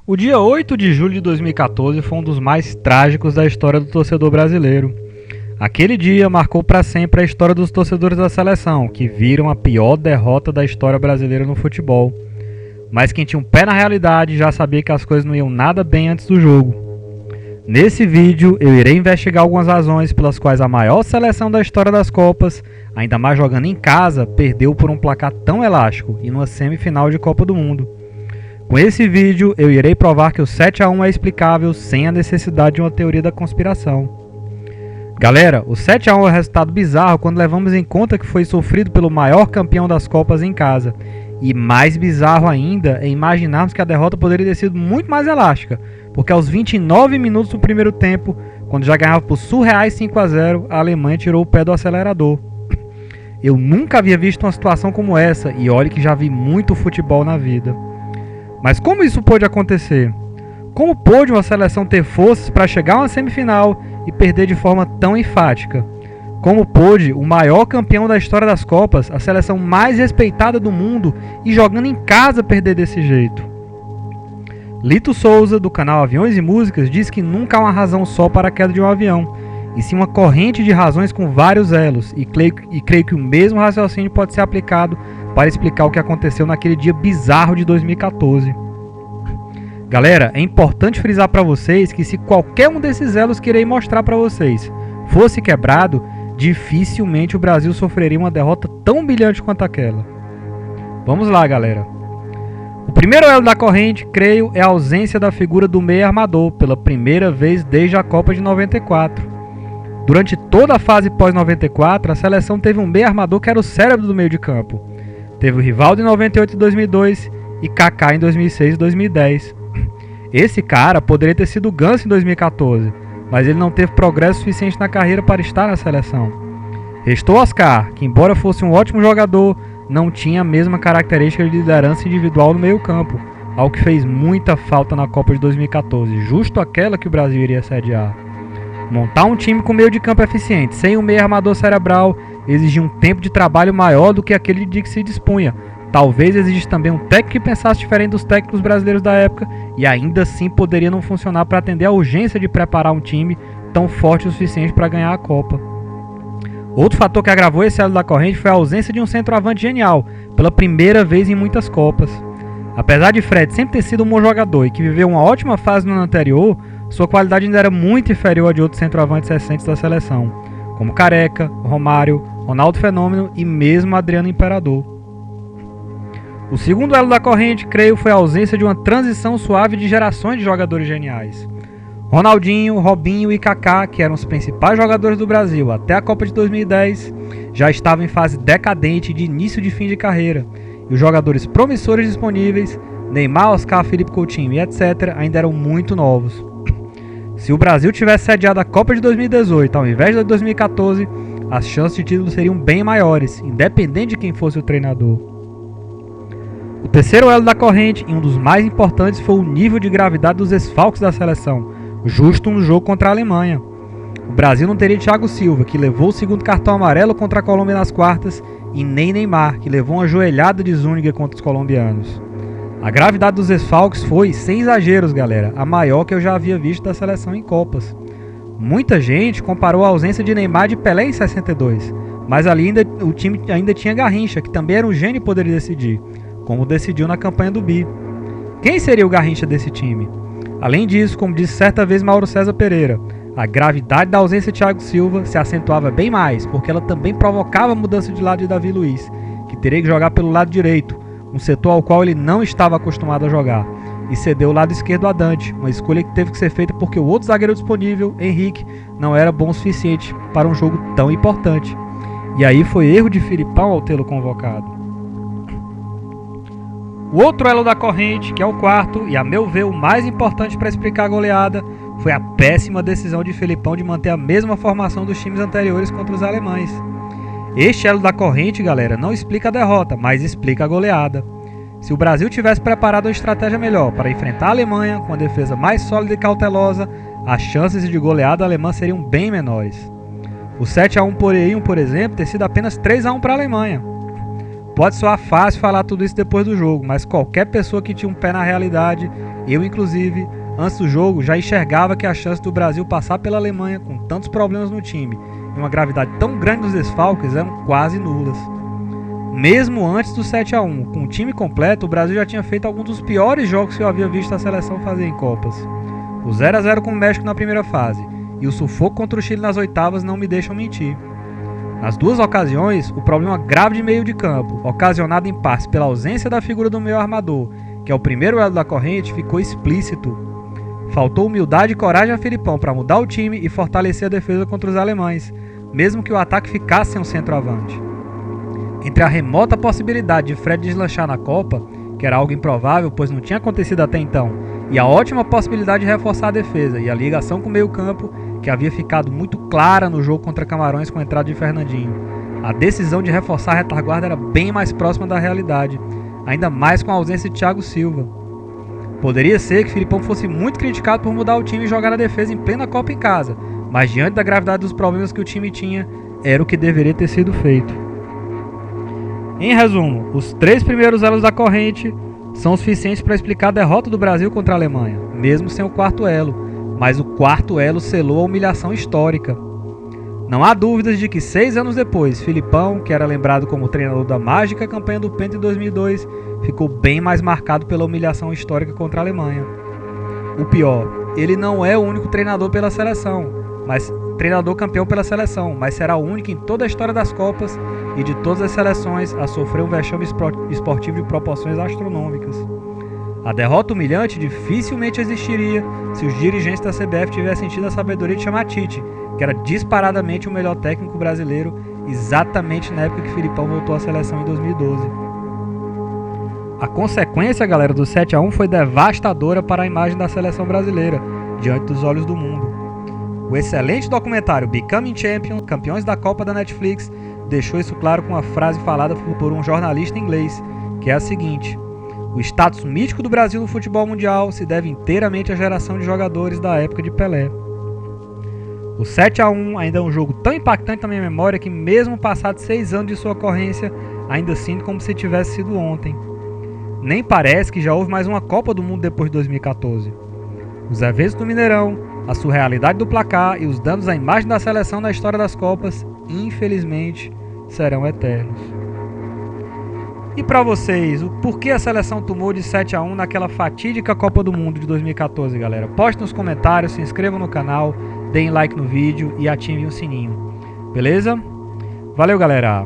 O dia 8 de julho de 2014 foi um dos mais trágicos da história do torcedor brasileiro. Aquele dia marcou para sempre a história dos torcedores da seleção, que viram a pior derrota da história brasileira no futebol. Mas quem tinha um pé na realidade já sabia que as coisas não iam nada bem antes do jogo. Nesse vídeo eu irei investigar algumas razões pelas quais a maior seleção da história das Copas, ainda mais jogando em casa, perdeu por um placar tão elástico e numa semifinal de Copa do Mundo. Com esse vídeo eu irei provar que o 7-1 é explicável sem a necessidade de uma teoria da conspiração. Galera, o 7-1 é um resultado bizarro quando levamos em conta que foi sofrido pelo maior campeão das Copas em casa. E mais bizarro ainda é imaginarmos que a derrota poderia ter sido muito mais elástica, porque aos 29 minutos do primeiro tempo, quando já ganhava por surreais 5-0, a Alemanha tirou o pé do acelerador. Eu nunca havia visto uma situação como essa, e olhe que já vi muito futebol na vida. Mas como isso pôde acontecer? Como pôde uma seleção ter forças para chegar a uma semifinal e perder de forma tão enfática? Como pôde o maior campeão da história das Copas, a seleção mais respeitada do mundo, e jogando em casa perder desse jeito? Lito Souza, do canal Aviões e Músicas, diz que nunca há uma razão só para a queda de um avião, e sim uma corrente de razões com vários elos, e creio que o mesmo raciocínio pode ser aplicado para explicar o que aconteceu naquele dia bizarro de 2014. Galera, é importante frisar para vocês que se qualquer um desses elos que irei mostrar para vocês fosse quebrado, dificilmente o Brasil sofreria uma derrota tão humilhante quanto aquela. Vamos lá, galera. O primeiro elo da corrente, creio, é a ausência da figura do meia armador, pela primeira vez desde a Copa de 94. Durante toda a fase pós-94, a seleção teve um meia armador que era o cérebro do meio de campo. Teve o Rivaldo em 98 e 2002 e Kaká em 2006 e 2010. Esse cara poderia ter sido o Ganso em 2014, mas ele não teve progresso suficiente na carreira para estar na seleção. Restou Oscar, que embora fosse um ótimo jogador, não tinha a mesma característica de liderança individual no meio campo, algo que fez muita falta na Copa de 2014, justo aquela que o Brasil iria sediar. Montar um time com meio de campo eficiente, sem um meio armador cerebral, exigia um tempo de trabalho maior do que aquele de que se dispunha. Talvez exigisse também um técnico que pensasse diferente dos técnicos brasileiros da época, e ainda assim poderia não funcionar para atender a urgência de preparar um time tão forte o suficiente para ganhar a Copa. Outro fator que agravou esse elo da corrente foi a ausência de um centroavante genial, pela primeira vez em muitas Copas. Apesar de Fred sempre ter sido um bom jogador e que viveu uma ótima fase no ano anterior, sua qualidade ainda era muito inferior à de outros centroavantes recentes da seleção, como Careca, Romário, Ronaldo Fenômeno e mesmo Adriano Imperador. O segundo elo da corrente, creio, foi a ausência de uma transição suave de gerações de jogadores geniais. Ronaldinho, Robinho e Kaká, que eram os principais jogadores do Brasil até a Copa de 2010, já estavam em fase decadente de início de fim de carreira, e os jogadores promissores disponíveis, Neymar, Oscar, Felipe Coutinho e etc., ainda eram muito novos. Se o Brasil tivesse sediado a Copa de 2018 ao invés da de 2014, as chances de título seriam bem maiores, independente de quem fosse o treinador. O terceiro elo da corrente, e um dos mais importantes, foi o nível de gravidade dos desfalques da seleção, justo no jogo contra a Alemanha. O Brasil não teria Thiago Silva, que levou o segundo cartão amarelo contra a Colômbia nas quartas, e nem Neymar, que levou uma joelhada de Zúñiga contra os colombianos. A gravidade dos desfalques foi, sem exageros, galera, a maior que eu já havia visto da seleção em Copas. Muita gente comparou a ausência de Neymar e de Pelé em 62, mas ali o time ainda tinha Garrincha, que também era um gênio e poderia decidir, como decidiu na campanha do Bi. Quem seria o Garrincha desse time? Além disso, como disse certa vez Mauro César Pereira, a gravidade da ausência de Thiago Silva se acentuava bem mais, porque ela também provocava a mudança de lado de Davi Luiz, que teria que jogar pelo lado direito, um setor ao qual ele não estava acostumado a jogar, e cedeu o lado esquerdo a Dante, uma escolha que teve que ser feita porque o outro zagueiro disponível, Henrique, não era bom o suficiente para um jogo tão importante. E aí foi erro de Filipão ao tê-lo convocado. O outro elo da corrente, que é o quarto, e a meu ver o mais importante para explicar a goleada, foi a péssima decisão de Felipão de manter a mesma formação dos times anteriores contra os alemães. Este elo da corrente, galera, não explica a derrota, mas explica a goleada. Se o Brasil tivesse preparado uma estratégia melhor para enfrentar a Alemanha, com a defesa mais sólida e cautelosa, as chances de goleada alemã seriam bem menores. O 7-1 por exemplo, ter sido apenas 3-1 para a Alemanha. pode soar fácil falar tudo isso depois do jogo, mas qualquer pessoa que tinha um pé na realidade, eu inclusive, antes do jogo já enxergava que a chance do Brasil passar pela Alemanha com tantos problemas no time e uma gravidade tão grande dos desfalques eram quase nulas. Mesmo antes do 7-1, com o time completo, o Brasil já tinha feito alguns dos piores jogos que eu havia visto a seleção fazer em Copas. O 0-0 com o México na primeira fase e o sufoco contra o Chile nas oitavas não me deixam mentir. Nas duas ocasiões, o problema grave de meio de campo, ocasionado em parte pela ausência da figura do meio armador, que é o primeiro elo da corrente, ficou explícito. Faltou humildade e coragem a Filipão para mudar o time e fortalecer a defesa contra os alemães, mesmo que o ataque ficasse sem um centroavante. Entre a remota possibilidade de Fred deslanchar na Copa, que era algo improvável pois não tinha acontecido até então, e a ótima possibilidade de reforçar a defesa e a ligação com o meio-campo, que havia ficado muito clara no jogo contra Camarões com a entrada de Fernandinho, a decisão de reforçar a retaguarda era bem mais próxima da realidade, ainda mais com a ausência de Thiago Silva. Poderia ser que Filipão fosse muito criticado por mudar o time e jogar a defesa em plena Copa em casa, mas diante da gravidade dos problemas que o time tinha, era o que deveria ter sido feito. Em resumo, os 3 primeiros elos da corrente são suficientes para explicar a derrota do Brasil contra a Alemanha, mesmo sem o 4º elo, mas o 4º elo selou a humilhação histórica. Não há dúvidas de que 6 anos depois, Filipão, que era lembrado como treinador da mágica campanha do Penta em 2002, ficou bem mais marcado pela humilhação histórica contra a Alemanha. O pior, ele não é o único treinador pela seleção, treinador campeão pela seleção, mas será o único em toda a história das Copas e de todas as seleções a sofrer um vexame esportivo de proporções astronômicas. A derrota humilhante dificilmente existiria se os dirigentes da CBF tivessem tido a sabedoria de chamar Tite, que era disparadamente o melhor técnico brasileiro, exatamente na época que Filipão voltou à seleção em 2012. A consequência, galera, do 7-1 foi devastadora para a imagem da seleção brasileira, diante dos olhos do mundo. O excelente documentário Becoming Champion, Campeões da Copa da Netflix, deixou isso claro com uma frase falada por um jornalista inglês, que é a seguinte: o status mítico do Brasil no futebol mundial se deve inteiramente à geração de jogadores da época de Pelé. O 7-1 ainda é um jogo tão impactante na minha memória que mesmo passados 6 anos de sua ocorrência, ainda sinto como se tivesse sido ontem. Nem parece que já houve mais uma Copa do Mundo depois de 2014. Os eventos do Mineirão, a surrealidade do placar e os danos à imagem da seleção na história das Copas, infelizmente, serão eternos. E para vocês, o porquê a seleção tomou de 7-1 naquela fatídica Copa do Mundo de 2014, galera? Poste nos comentários, se inscrevam no canal, deem like no vídeo e ativem o sininho. Beleza? Valeu, galera!